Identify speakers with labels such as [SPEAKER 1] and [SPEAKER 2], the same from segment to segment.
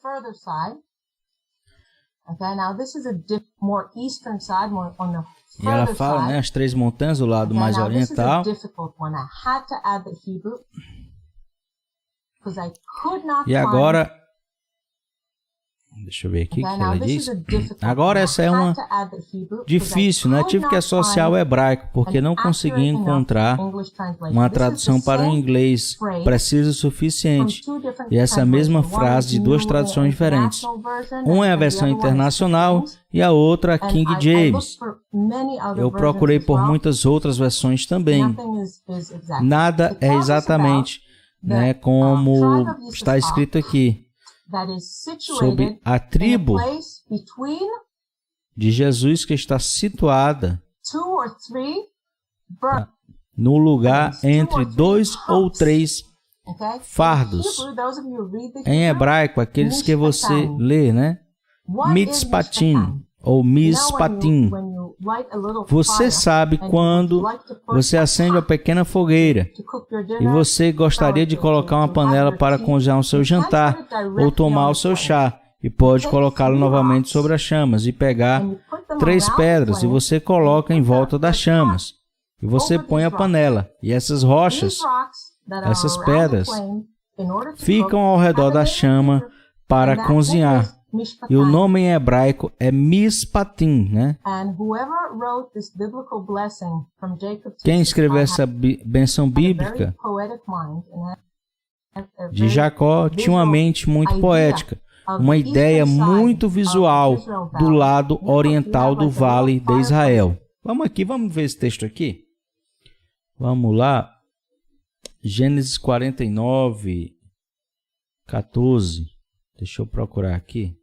[SPEAKER 1] further side. Okay, now this is a more eastern side, more on the
[SPEAKER 2] E ela
[SPEAKER 1] further
[SPEAKER 2] fala,
[SPEAKER 1] side.
[SPEAKER 2] né, as três montanhas, o lado
[SPEAKER 1] Okay,
[SPEAKER 2] mais
[SPEAKER 1] now this is a
[SPEAKER 2] oriental.
[SPEAKER 1] difficult one. I had to add the Hebrew because I could not
[SPEAKER 2] E
[SPEAKER 1] find.
[SPEAKER 2] agora, deixa eu ver aqui o
[SPEAKER 1] Okay,
[SPEAKER 2] que
[SPEAKER 1] now
[SPEAKER 2] ela
[SPEAKER 1] this
[SPEAKER 2] diz.
[SPEAKER 1] is a difficult
[SPEAKER 2] Agora
[SPEAKER 1] one.
[SPEAKER 2] essa
[SPEAKER 1] I
[SPEAKER 2] é
[SPEAKER 1] had
[SPEAKER 2] uma
[SPEAKER 1] to add the Hebrew because
[SPEAKER 2] difícil,
[SPEAKER 1] I
[SPEAKER 2] né?
[SPEAKER 1] could
[SPEAKER 2] Tive que
[SPEAKER 1] not
[SPEAKER 2] associar o
[SPEAKER 1] find
[SPEAKER 2] hebraico porque
[SPEAKER 1] an
[SPEAKER 2] não consegui
[SPEAKER 1] accurate enough
[SPEAKER 2] encontrar
[SPEAKER 1] English translation.
[SPEAKER 2] uma
[SPEAKER 1] This is the
[SPEAKER 2] tradução para o
[SPEAKER 1] same
[SPEAKER 2] inglês
[SPEAKER 1] phrase
[SPEAKER 2] precisa o
[SPEAKER 1] from
[SPEAKER 2] suficiente.
[SPEAKER 1] two different
[SPEAKER 2] E essa mesma
[SPEAKER 1] translations. One
[SPEAKER 2] frase
[SPEAKER 1] is
[SPEAKER 2] de duas
[SPEAKER 1] New
[SPEAKER 2] traduções diferentes.
[SPEAKER 1] International Version,
[SPEAKER 2] Uma é a
[SPEAKER 1] and the
[SPEAKER 2] versão
[SPEAKER 1] other one is
[SPEAKER 2] internacional
[SPEAKER 1] King James.
[SPEAKER 2] e a outra a
[SPEAKER 1] And
[SPEAKER 2] King
[SPEAKER 1] I
[SPEAKER 2] James.
[SPEAKER 1] looked for many other
[SPEAKER 2] Eu procurei
[SPEAKER 1] versions as
[SPEAKER 2] por
[SPEAKER 1] well.
[SPEAKER 2] muitas outras versões também.
[SPEAKER 1] Nothing is exact.
[SPEAKER 2] Nada
[SPEAKER 1] It
[SPEAKER 2] é
[SPEAKER 1] tells us
[SPEAKER 2] exatamente,
[SPEAKER 1] about
[SPEAKER 2] né,
[SPEAKER 1] the
[SPEAKER 2] como
[SPEAKER 1] tribe of
[SPEAKER 2] está
[SPEAKER 1] Issachar
[SPEAKER 2] escrito aqui,
[SPEAKER 1] that is
[SPEAKER 2] sobre
[SPEAKER 1] situated
[SPEAKER 2] a
[SPEAKER 1] in
[SPEAKER 2] tribo
[SPEAKER 1] a place between
[SPEAKER 2] de Jesus que está situada
[SPEAKER 1] 2 or 3 birds.
[SPEAKER 2] no lugar entre 2 ou 3
[SPEAKER 1] Okay?
[SPEAKER 2] fardos.
[SPEAKER 1] In Hebrew, those of you who read the
[SPEAKER 2] Em
[SPEAKER 1] Hebrew,
[SPEAKER 2] hebraico, aqueles que você
[SPEAKER 1] Mishpatan.
[SPEAKER 2] lê, né?
[SPEAKER 1] What is
[SPEAKER 2] Mitzpatim
[SPEAKER 1] Mishpatan?
[SPEAKER 2] ou
[SPEAKER 1] You know
[SPEAKER 2] Mispatim.
[SPEAKER 1] when you light a little
[SPEAKER 2] Você
[SPEAKER 1] fire
[SPEAKER 2] sabe
[SPEAKER 1] and you
[SPEAKER 2] quando
[SPEAKER 1] would like to put
[SPEAKER 2] você
[SPEAKER 1] a
[SPEAKER 2] acende uma
[SPEAKER 1] pot
[SPEAKER 2] pequena fogueira
[SPEAKER 1] to cook your
[SPEAKER 2] e
[SPEAKER 1] dinner,
[SPEAKER 2] você gostaria de colocar uma panela para cozinhar o seu jantar ou tomar o seu chá e pode colocá-lo novamente sobre as chamas e pegar
[SPEAKER 1] and you put them
[SPEAKER 2] 3
[SPEAKER 1] around
[SPEAKER 2] pedras e
[SPEAKER 1] flame,
[SPEAKER 2] você coloca em volta das chamas e você põe a panela e essas rochas,
[SPEAKER 1] these rocks that are
[SPEAKER 2] essas
[SPEAKER 1] around the
[SPEAKER 2] pedras
[SPEAKER 1] flame, in order to
[SPEAKER 2] ficam
[SPEAKER 1] cook,
[SPEAKER 2] ao redor da
[SPEAKER 1] have a name
[SPEAKER 2] chama
[SPEAKER 1] in Hebrew,
[SPEAKER 2] para
[SPEAKER 1] and that
[SPEAKER 2] cozinhar.
[SPEAKER 1] name is Mishpatan.
[SPEAKER 2] E o nome em hebraico é Mispatim, né?
[SPEAKER 1] And whoever wrote this biblical blessing from Jacob to
[SPEAKER 2] Quem
[SPEAKER 1] Issachar
[SPEAKER 2] escreveu essa bênção
[SPEAKER 1] had a very
[SPEAKER 2] bíblica
[SPEAKER 1] poetic mind and had a
[SPEAKER 2] de
[SPEAKER 1] very
[SPEAKER 2] Jacó tinha uma mente muito
[SPEAKER 1] idea
[SPEAKER 2] poética,
[SPEAKER 1] of
[SPEAKER 2] uma
[SPEAKER 1] the
[SPEAKER 2] ideia
[SPEAKER 1] eastern side
[SPEAKER 2] muito
[SPEAKER 1] of
[SPEAKER 2] visual
[SPEAKER 1] Israel
[SPEAKER 2] do
[SPEAKER 1] Valley.
[SPEAKER 2] lado
[SPEAKER 1] You
[SPEAKER 2] oriental
[SPEAKER 1] have
[SPEAKER 2] do
[SPEAKER 1] like a
[SPEAKER 2] Vale
[SPEAKER 1] little
[SPEAKER 2] de
[SPEAKER 1] fireplace.
[SPEAKER 2] Israel. Vamos aqui, vamos ver esse texto aqui? Vamos lá. Gênesis 49, 14. Deixa eu procurar aqui.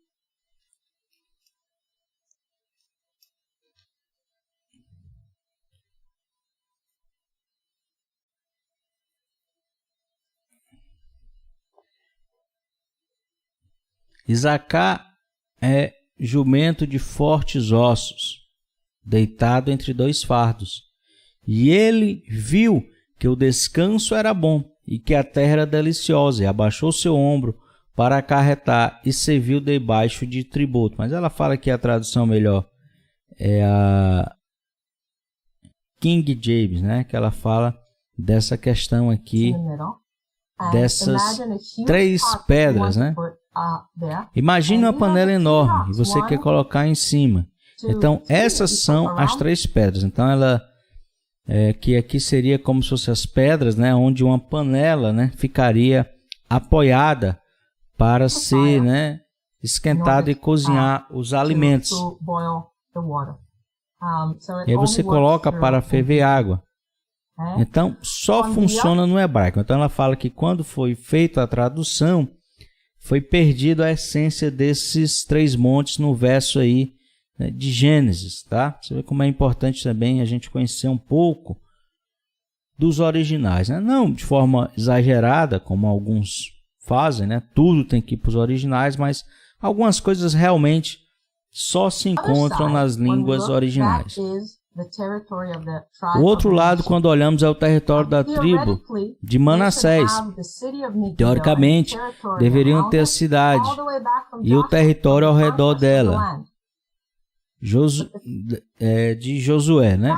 [SPEAKER 2] Isacar é jumento de fortes ossos, deitado entre 2 fardos. E ele viu que o descanso era bom e que a terra era deliciosa, e abaixou seu ombro para acarretar e serviu debaixo de tributo. Mas ela fala que a tradução melhor é a King James, né? Que ela fala dessa questão aqui,
[SPEAKER 1] In the middle. And
[SPEAKER 2] dessas
[SPEAKER 1] imagine a huge
[SPEAKER 2] 3
[SPEAKER 1] pot you
[SPEAKER 2] pedras,
[SPEAKER 1] want
[SPEAKER 2] né?
[SPEAKER 1] to put, there.
[SPEAKER 2] Imagine
[SPEAKER 1] And
[SPEAKER 2] uma
[SPEAKER 1] these
[SPEAKER 2] panela
[SPEAKER 1] are the three
[SPEAKER 2] enorme e
[SPEAKER 1] rocks,
[SPEAKER 2] você
[SPEAKER 1] one,
[SPEAKER 2] quer colocar em cima.
[SPEAKER 1] 2,
[SPEAKER 2] Então,
[SPEAKER 1] 3,
[SPEAKER 2] essas
[SPEAKER 1] you put
[SPEAKER 2] são as
[SPEAKER 1] around.
[SPEAKER 2] 3 pedras. Então, ela que aqui seria como se fossem as pedras, né, onde uma panela, né, ficaria apoiada para ser, né, esquentada e cozinhar os alimentos.
[SPEAKER 1] To boil the water. So it
[SPEAKER 2] E aí você
[SPEAKER 1] only works
[SPEAKER 2] coloca
[SPEAKER 1] through
[SPEAKER 2] para ferver água.
[SPEAKER 1] okay?
[SPEAKER 2] Então, só funciona no hebraico. Então, ela fala que quando foi feita a tradução, foi perdido a essência desses 3 montes no verso aí, né, de Gênesis, tá? Você vê como é importante também a gente conhecer um pouco dos originais, né? Não de forma exagerada, como alguns fazem, né? Tudo tem que ir para os originais, mas algumas coisas realmente só se encontram nas línguas originais. O outro lado, quando olhamos, é o território da tribo de Manassés. Teoricamente, deveriam ter a cidade e o território ao redor dela, de Josué, né?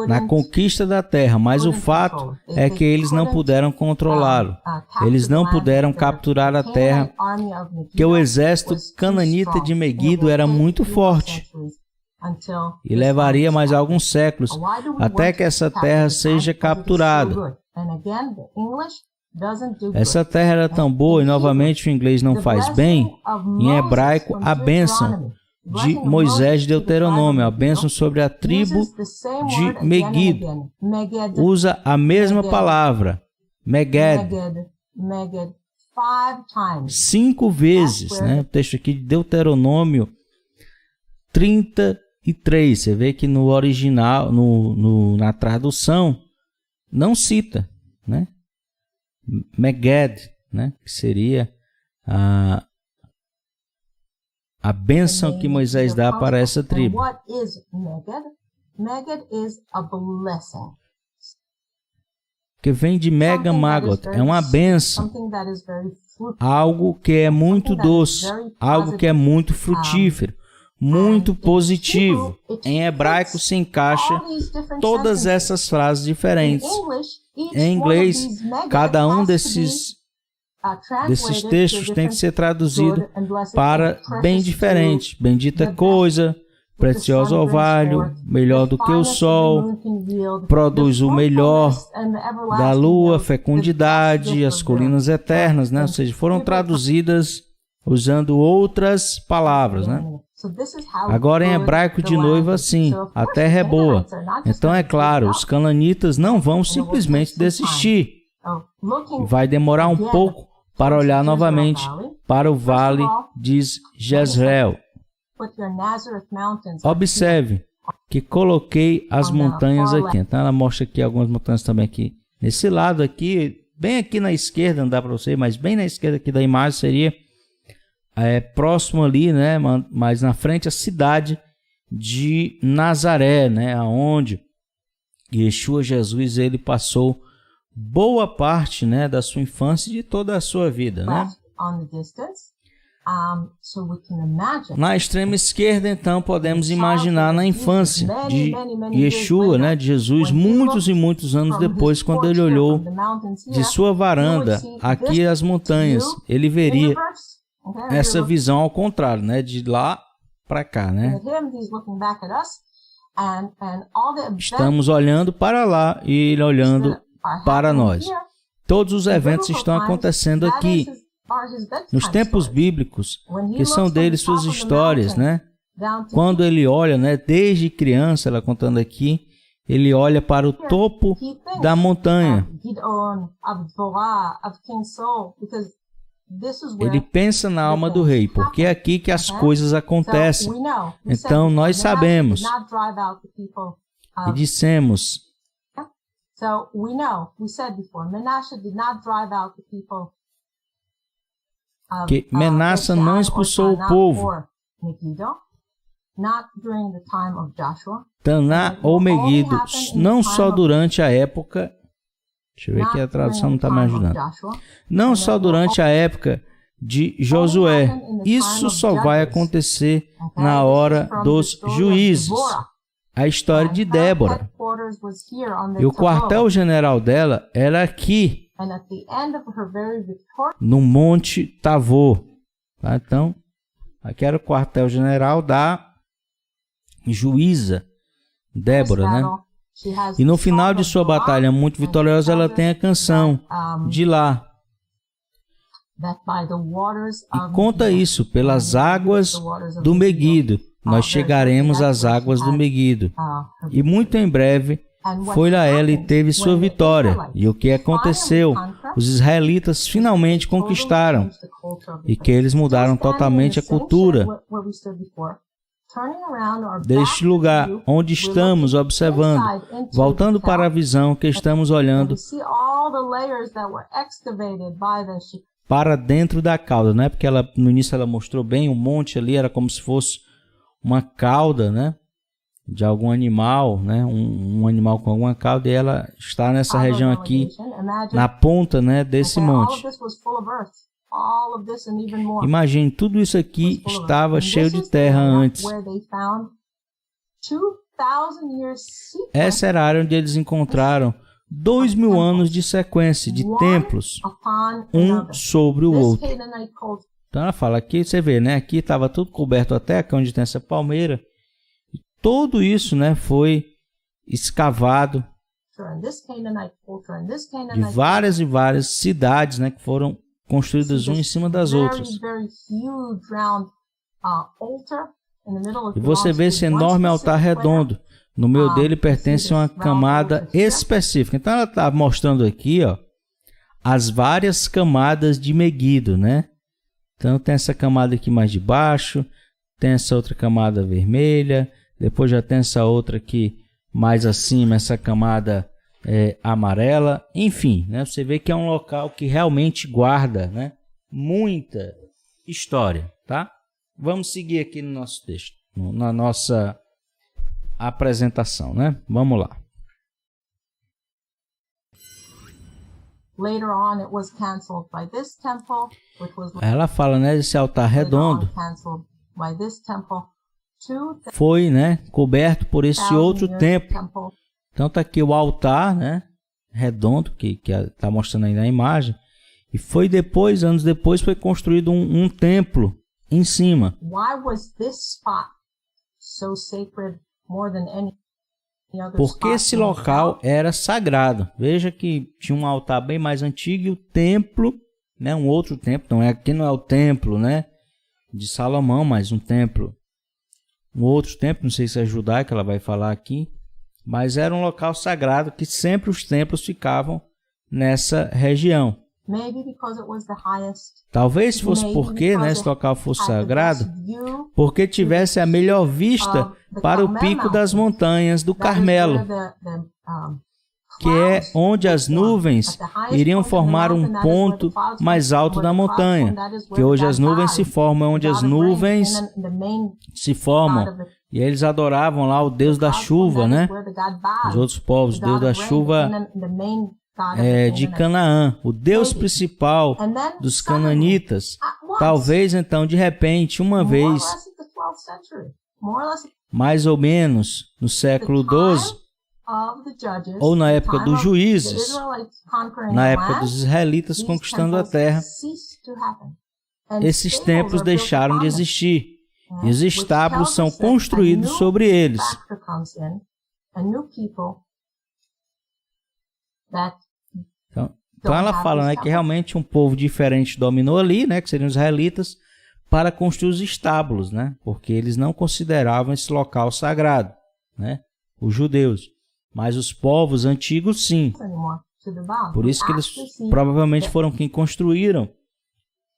[SPEAKER 2] Na conquista da terra, mas o fato é que eles não puderam controlá-lo. Eles não puderam capturar a terra, porque o exército cananita de Meguido era muito forte e levaria mais alguns séculos até que essa terra seja capturada. Essa terra era tão boa, e novamente o inglês não faz bem, em hebraico, a bênção de Moisés de Deuteronômio, a bênção sobre a tribo de Meguido, usa a mesma palavra, Meged, 5 vezes, né? O texto aqui de Deuteronômio 33, você vê que no original, na tradução, não cita, né? Meged, né? Que seria a bênção que Moisés dá para essa tribo. O porque vem de Mega Magot, é uma bênção, algo que é muito doce, algo que é muito frutífero, muito positivo. Em hebraico se encaixa todas essas frases diferentes. Em inglês, cada um desses textos tem que ser traduzido para bem diferente. Bendita coisa, precioso orvalho, melhor do que o sol, produz o melhor da lua, fecundidade, as colinas eternas, né? Ou seja, foram traduzidas usando outras palavras, né? Agora em hebraico de novo assim, a terra é boa. Então é claro, os cananitas não vão simplesmente desistir. Vai demorar um pouco para olhar novamente para o vale de Jezreel. Observe que coloquei as montanhas aqui. Então ela mostra aqui algumas montanhas também aqui. Nesse lado aqui, bem aqui na esquerda, não dá para você, mas bem na esquerda aqui da imagem seria próximo ali, né? Mais na frente a cidade de Nazaré, né? Aonde Yeshua Jesus ele passou boa parte, né, da sua infância e de toda a sua vida, né? Na extrema esquerda, então, podemos imaginar na infância de Yeshua, né, de Jesus, muitos e muitos anos depois, quando ele olhou de sua varanda aqui as montanhas, ele veria essa visão ao contrário, né, de lá para cá, né? Estamos olhando para lá e ele olhando para nós. Todos os eventos estão acontecendo aqui. Nos tempos bíblicos, que são deles suas histórias, né? Quando ele olha, né, desde criança, ela contando aqui, ele olha para o topo da montanha. Ele pensa na alma do rei, porque é aqui que as coisas acontecem. Então nós sabemos e dissemos que Menasse não expulsou o povo. Taná ou Megido, não só durante a época. Deixa eu ver que a tradução não está me ajudando. Não só durante a época de Josué. Isso só vai acontecer na hora dos juízes. A história de Débora. E o quartel-general dela era aqui, no Monte Tavor. Tá? Então, aqui era o quartel-general da juíza Débora, né? E no final de sua batalha muito vitoriosa, ela tem a canção de lá. E conta isso, pelas águas do Megido, nós chegaremos às águas do Megido. E muito em breve foi lá ela e teve sua vitória. E o que aconteceu? Os israelitas finalmente conquistaram. E que eles mudaram totalmente a cultura deste lugar onde estamos observando, voltando para a visão que estamos olhando para dentro da cauda, né? Porque ela, no início ela mostrou bem o monte ali, era como se fosse uma cauda, né? De algum animal, né? Um animal com alguma cauda, e ela está nessa região aqui, na ponta, né, desse monte. Imagine, tudo isso aqui estava cheio de terra antes. Essa era a área onde eles encontraram 2000 anos de sequência de templos, um sobre o outro. Então ela fala, aqui você vê, né? Aqui estava tudo coberto até aqui onde tem essa palmeira. E tudo isso, né, foi escavado de várias e várias cidades, né, que foram construídas umas em cima das outras. E você vê esse enorme altar redondo. No meio dele pertence a uma camada específica. Então ela está mostrando aqui, ó, as várias camadas de Megido, né? Então tem essa camada aqui mais de baixo, tem essa outra camada vermelha, depois já tem essa outra aqui mais acima, essa camada amarela, enfim, né? Você vê que é um local que realmente guarda, né, muita história, tá? Vamos seguir aqui no nosso texto, na nossa apresentação, né? Vamos lá.
[SPEAKER 1] Later on, it was canceled by this temple, which was
[SPEAKER 2] Ela fala, né, desse altar redondo
[SPEAKER 1] canceled by this temple.
[SPEAKER 2] Foi, né, coberto por esse outro templo.
[SPEAKER 1] Temple.
[SPEAKER 2] Então tá aqui o altar, né, redondo, que tá mostrando aí na imagem. E foi depois, anos depois, foi construído um templo em cima.
[SPEAKER 1] Why was this spot so sacred more than any other
[SPEAKER 2] Porque esse local era sagrado. Veja que tinha um altar bem mais antigo e o templo, né, um outro templo, não é, aqui não é o templo, né, de Salomão, mas um templo, um outro templo, não sei se é judaico, ela vai falar aqui, mas era um local sagrado que sempre os templos ficavam nessa região.
[SPEAKER 1] Maybe because it was the highest.
[SPEAKER 2] Talvez fosse porque, né, esse local fosse sagrado, porque tivesse a melhor vista para o pico das montanhas do Carmelo, que é onde as nuvens iriam formar um ponto mais alto da montanha, que hoje as nuvens se formam onde as nuvens se formam. E eles adoravam lá o Deus da chuva, né? Os outros povos, o Deus da chuva de Canaã, o Deus principal dos cananitas. Talvez então, de repente, uma vez, mais ou menos no século XII, ou na época dos juízes, na época dos israelitas conquistando a terra, esses templos deixaram de existir. E os estábulos são construídos sobre eles. Então ela fala, né, que realmente um povo diferente dominou ali, né, que seriam os israelitas, para construir os estábulos, né, porque eles não consideravam esse local sagrado, né, os judeus. Mas os povos antigos, sim. Por isso que eles provavelmente foram quem construíram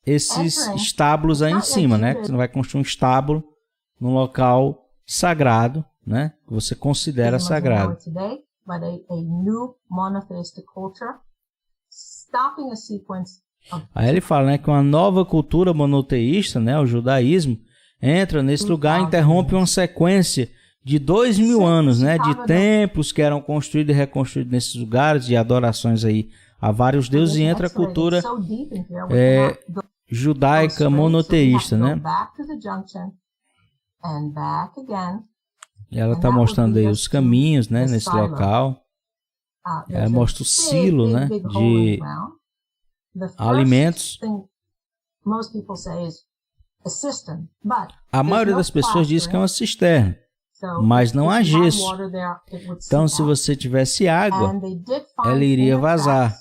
[SPEAKER 2] esses estábulos aí em cima, né? Você não vai construir um estábulo num local sagrado, né? Que você considera sagrado. Aí ele fala, né, que uma nova cultura monoteísta, né, o judaísmo, entra nesse lugar e interrompe uma sequência de 2000 anos, né, de templos que eram construídos e reconstruídos nesses lugares, de adorações aí a vários deuses, e entra a cultura judaica monoteísta, né? E ela está mostrando aí os caminhos, né, nesse local. Ela mostra o silo, né, de alimentos. A maioria das pessoas diz que é uma cisterna, mas não há gesso. Então, se você tivesse água, ela iria vazar.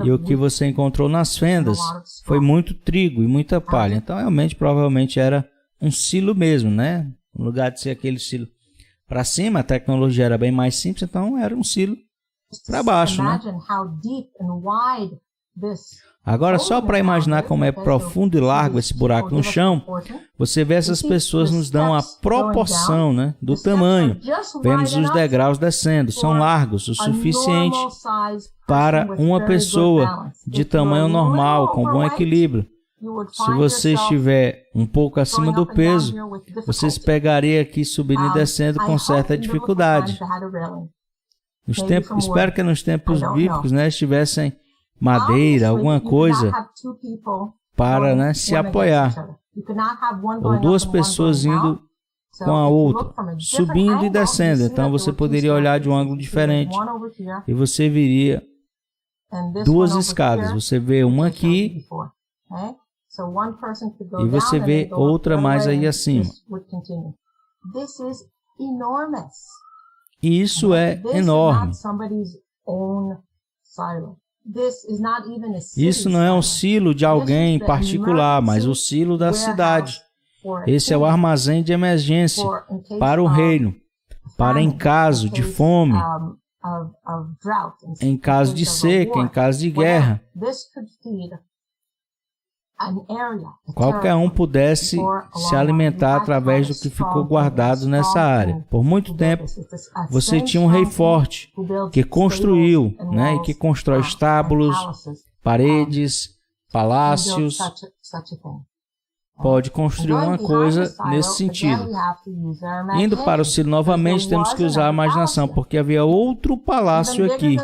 [SPEAKER 2] E o que você encontrou nas fendas foi muito trigo e muita palha. Então, realmente, provavelmente era um silo mesmo, né? No lugar de ser aquele silo para cima, a tecnologia era bem mais simples, então era um silo para baixo, né? Agora, só para imaginar como é profundo e largo esse buraco no chão, você vê essas pessoas nos dão a proporção, né, do tamanho. Vemos os degraus descendo, são largos o suficiente para uma pessoa de tamanho normal, com bom equilíbrio. Se você estiver um pouco acima do peso, você se pegaria aqui subindo e descendo com certa dificuldade. Espero que nos tempos bíblicos, né, estivessem madeira, alguma coisa para, né, se apoiar. Ou duas pessoas indo com a outra, subindo e descendo. Então você poderia olhar de um ângulo diferente e você viria duas escadas. Você vê uma aqui e você vê outra mais aí acima. E isso é enorme. Isso não é um silo de alguém em particular, mas o silo da cidade. Esse é o armazém de emergência para o reino, para em caso de fome, em caso de seca, em caso de guerra. Qualquer um pudesse se alimentar através do que ficou guardado nessa área. Por muito tempo, você tinha um rei forte que construiu, né, e que constrói estábulos, paredes, palácios. Pode construir uma coisa nesse sentido. Indo para o silo novamente, temos que usar a imaginação, porque havia outro palácio aqui.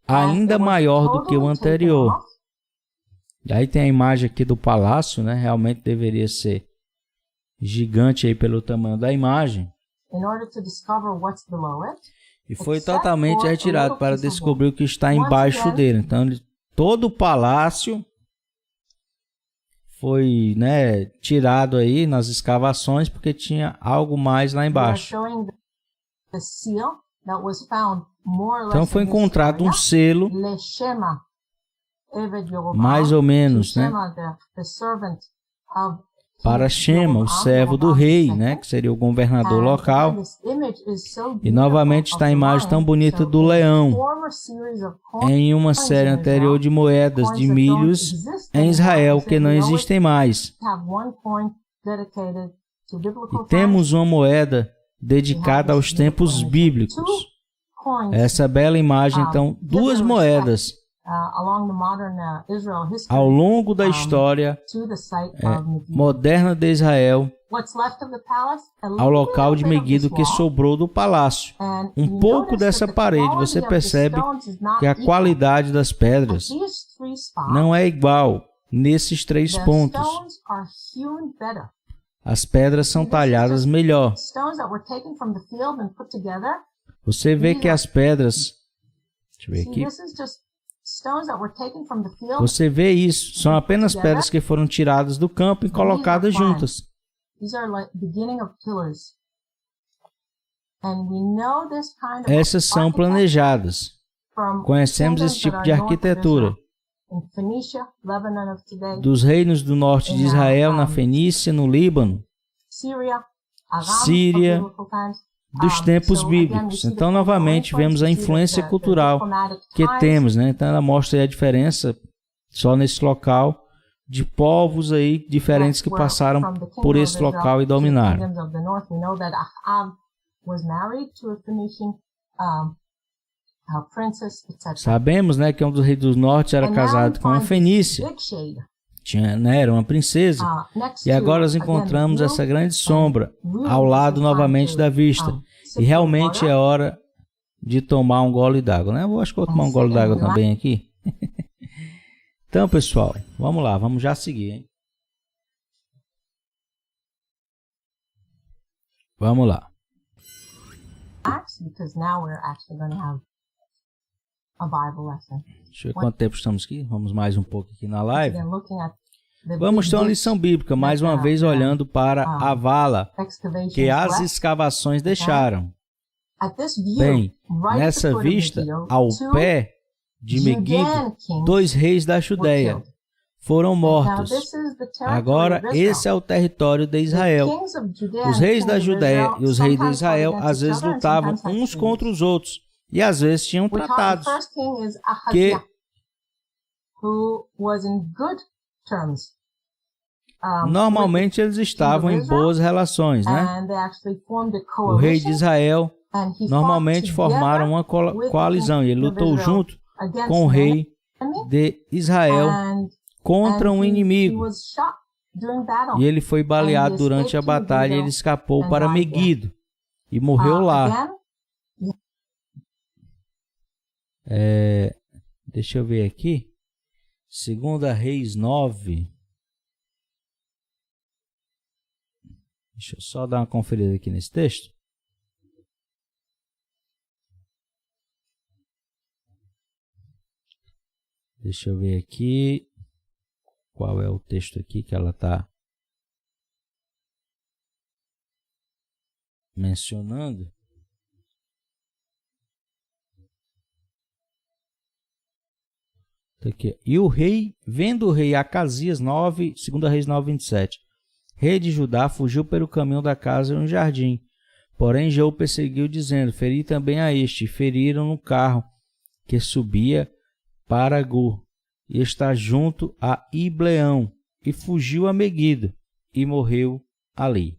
[SPEAKER 2] ainda maior do que o anterior. E aí tem a imagem aqui do palácio, né? Realmente deveria ser gigante aí pelo tamanho da imagem. E foi totalmente retirado para descobrir o que está embaixo dele. Então, todo o palácio foi, né, tirado aí nas escavações porque tinha algo mais lá embaixo. Então foi encontrado um selo, mais ou menos, né, para Shema, o servo do rei, né, que seria o governador local. E novamente está a imagem tão bonita do leão em uma série anterior de moedas de milhos em Israel que não existem mais. E temos uma moeda dedicada aos tempos bíblicos. Essa bela imagem, então, duas moedas ao longo da história moderna de Israel, ao local de Meguido que sobrou do palácio. Um pouco dessa parede, você percebe que a qualidade das pedras não é igual nesses 3 pontos. As pedras são talhadas melhor. Você vê que as pedras... Deixa eu ver aqui. Você vê isso. São apenas pedras que foram tiradas do campo e colocadas juntas. Essas são planejadas. Conhecemos esse tipo de arquitetura dos reinos do norte de Israel, na Fenícia, no Líbano, Síria, dos tempos bíblicos. Então, novamente, vemos a influência cultural que temos, né? Então, ela mostra aí a diferença, só nesse local, de povos aí diferentes que passaram por esse local e dominaram. Sabemos, né, que um dos reis do norte era casado com uma fenícia. Tinha, né, era uma princesa. E agora nós encontramos essa grande sombra ao lado novamente da vista. E realmente é hora de tomar um gole d'água, né? Eu acho que vou tomar um gole d'água também aqui. Então, pessoal, vamos lá, vamos já seguir, hein? Vamos lá. Deixa eu ver quanto tempo estamos aqui. Vamos mais um pouco aqui na live. Vamos ter uma lição bíblica, mais uma vez olhando para a vala que as escavações deixaram. Bem, nessa vista, ao pé de Meguido, 2 reis da Judeia foram mortos. Agora, esse é o território de Israel. Os reis da Judeia e os reis de Israel às vezes lutavam uns contra os outros. E às vezes tinham tratados que normalmente eles estavam em boas relações, né? O rei de Israel normalmente formaram uma coalizão e ele lutou junto com o rei de Israel contra um inimigo. E ele foi baleado durante a batalha e ele escapou para Meguido e morreu lá. Deixa eu ver aqui. 2 Reis 9. Deixa eu só dar uma conferida aqui nesse texto. Deixa eu ver aqui. Qual é o texto aqui que ela está mencionando? Aqui. E o rei, vendo o rei Acasias 9, 2 Reis 9, 27, rei de Judá, fugiu pelo caminho da casa em um jardim. Porém, Jeú perseguiu, dizendo: feri também a este. E feriram no carro que subia para Gur, e está junto a Ibleão, e fugiu a Meguido, e morreu ali.